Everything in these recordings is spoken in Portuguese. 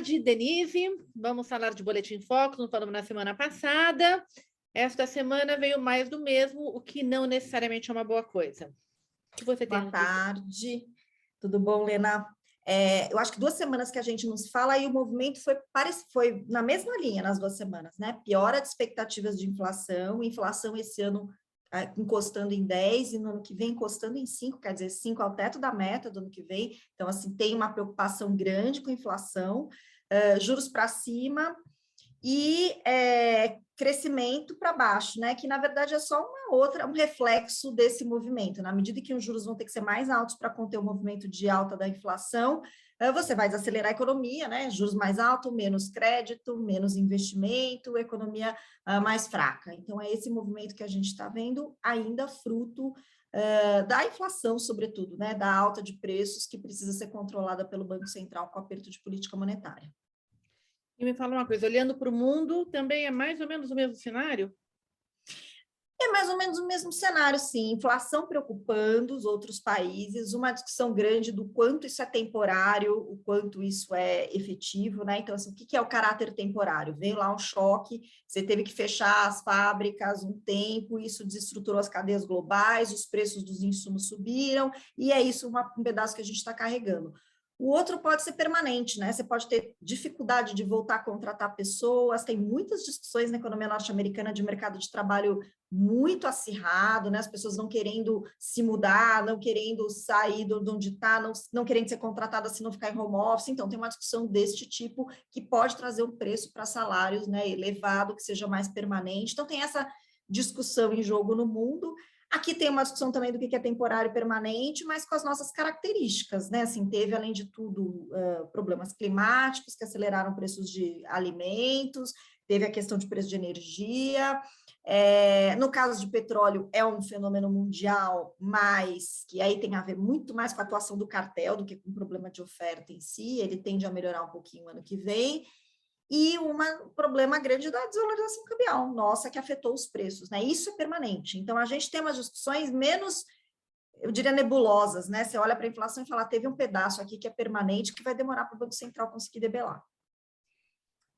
tarde, Denise. Vamos falar de Boletim Focus, não falamos na semana passada. Esta semana veio mais do mesmo, o que não necessariamente é uma boa coisa. O que você tem? Boa tarde, tudo bom, Lena? Eu acho que 2 semanas que a gente nos fala e o movimento foi na mesma linha nas 2 semanas, né? Piora de expectativas de inflação esse ano encostando em 10 e no ano que vem encostando em 5, quer dizer, 5 é o teto da meta do ano que vem, então, assim, tem uma preocupação grande com a inflação, juros para cima e crescimento para baixo, né? Que na verdade é só um reflexo desse movimento. Na medida que os juros vão ter que ser mais altos para conter o movimento de alta da inflação, você vai desacelerar a economia, né? Juros mais altos, menos crédito, menos investimento, economia mais fraca. Então, é esse movimento que a gente está vendo, ainda fruto da inflação, sobretudo, né? Da alta de preços que precisa ser controlada pelo Banco Central com aperto de política monetária. E me fala uma coisa, olhando para o mundo, também é mais ou menos o mesmo cenário? É mais ou menos o mesmo cenário, sim. Inflação preocupando os outros países, uma discussão grande do quanto isso é temporário, o quanto isso é efetivo, né? Então, assim, o que é o caráter temporário? Veio lá um choque, você teve que fechar as fábricas um tempo, isso desestruturou as cadeias globais, os preços dos insumos subiram, e é isso um pedaço que a gente está carregando. O outro pode ser permanente, né? Você pode ter dificuldade de voltar a contratar pessoas, tem muitas discussões na economia norte-americana de mercado de trabalho muito acirrado, né? As pessoas não querendo se mudar, não querendo sair de onde está, não querendo ser contratada se não ficar em home office. Então, tem uma discussão deste tipo que pode trazer um preço para salários, né, elevado, que seja mais permanente. Então, tem essa discussão em jogo no mundo. Aqui tem uma discussão também do que é temporário e permanente, mas com as nossas características, né? Assim, teve, além de tudo, problemas climáticos que aceleraram preços de alimentos, teve a questão de preço de energia. No caso de petróleo, é um fenômeno mundial, mas que aí tem a ver muito mais com a atuação do cartel do que com o problema de oferta em si, ele tende a melhorar um pouquinho ano que vem, e um problema grande da desvalorização cambial, nossa, que afetou os preços, né? Isso é permanente. Então, a gente tem umas discussões menos, eu diria, nebulosas, né? Você olha para a inflação e fala, teve um pedaço aqui que é permanente, que vai demorar para o Banco Central conseguir debelar.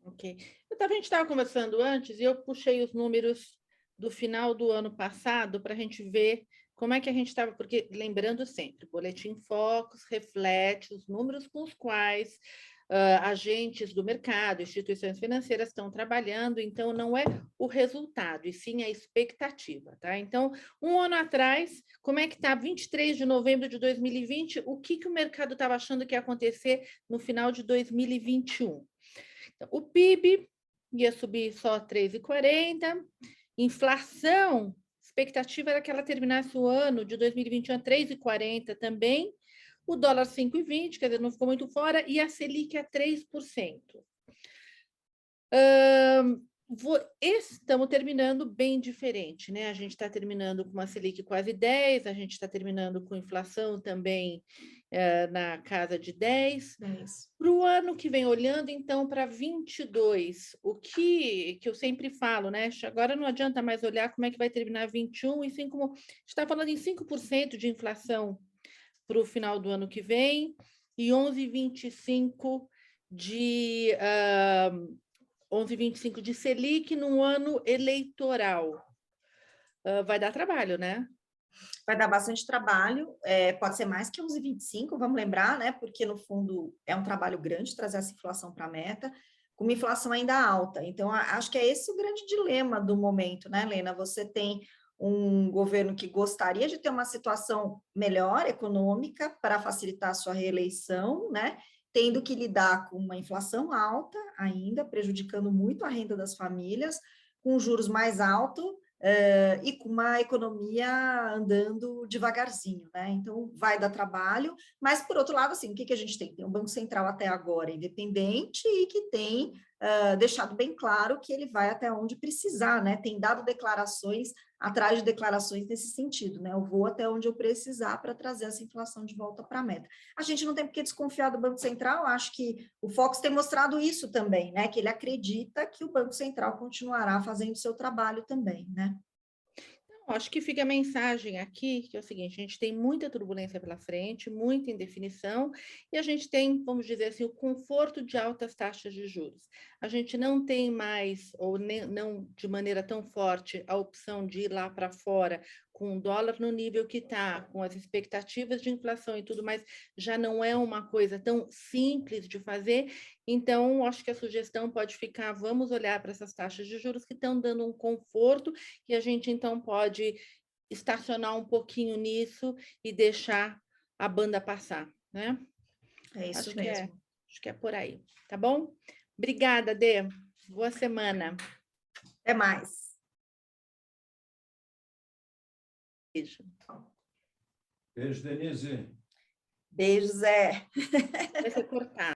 Ok. A gente estava conversando antes e eu puxei os números do final do ano passado para a gente ver como é que a gente estava, porque lembrando sempre, o Boletim Focus reflete os números com os quais agentes do mercado, instituições financeiras estão trabalhando, então não é o resultado, e sim a expectativa, tá? Então, um ano atrás, como é que está 23 de novembro de 2020, o que o mercado estava achando que ia acontecer no final de 2021? Então, o PIB ia subir só 3,40, inflação, expectativa era que ela terminasse o ano de 2021 a 3,40 também, o dólar 5,20, quer dizer, não ficou muito fora, e a Selic a 3%. Estamos terminando bem diferente, né? A gente está terminando com uma Selic quase 10, a gente está terminando com inflação também na casa de 10. Para o ano que vem, olhando então para 22, o que eu sempre falo, né? Agora não adianta mais olhar como é que vai terminar 21, e sim como a gente está falando em 5% de inflação para o final do ano que vem e 11,25 de 11,25 de Selic no ano eleitoral. Vai dar trabalho, né? Vai dar bastante trabalho, pode ser mais que 11,25, vamos lembrar, né? Porque no fundo é um trabalho grande trazer essa inflação para a meta, com uma inflação ainda alta. Então, acho que é esse o grande dilema do momento, né, Lena? Você tem um governo que gostaria de ter uma situação melhor econômica para facilitar a sua reeleição, né? Tendo que lidar com uma inflação alta ainda, prejudicando muito a renda das famílias, com juros mais altos e com uma economia andando devagarzinho, né? Então, vai dar trabalho, mas, por outro lado, assim, o que a gente tem? Tem um Banco Central até agora independente e que tem deixado bem claro que ele vai até onde precisar, né? Tem dado declarações atrás de declarações nesse sentido, né? Eu vou até onde eu precisar para trazer essa inflação de volta para a meta. A gente não tem por que desconfiar do Banco Central, acho que o Focus tem mostrado isso também, né? Que ele acredita que o Banco Central continuará fazendo o seu trabalho também, né? Acho que fica a mensagem aqui, que é o seguinte, a gente tem muita turbulência pela frente, muita indefinição, e a gente tem, vamos dizer assim, o conforto de altas taxas de juros. A gente não tem mais, ou não de maneira tão forte, a opção de ir lá para fora com o dólar no nível que está, com as expectativas de inflação e tudo mais, já não é uma coisa tão simples de fazer. Então, acho que a sugestão pode ficar, vamos olhar para essas taxas de juros que estão dando um conforto, e a gente então pode estacionar um pouquinho nisso e deixar a banda passar, né? É isso Acho mesmo. acho que é por aí, tá bom? Obrigada, Dê. Boa semana. Até mais. Beijo. Beijo, Denise. Beijo, Zé. Vai ser cortado.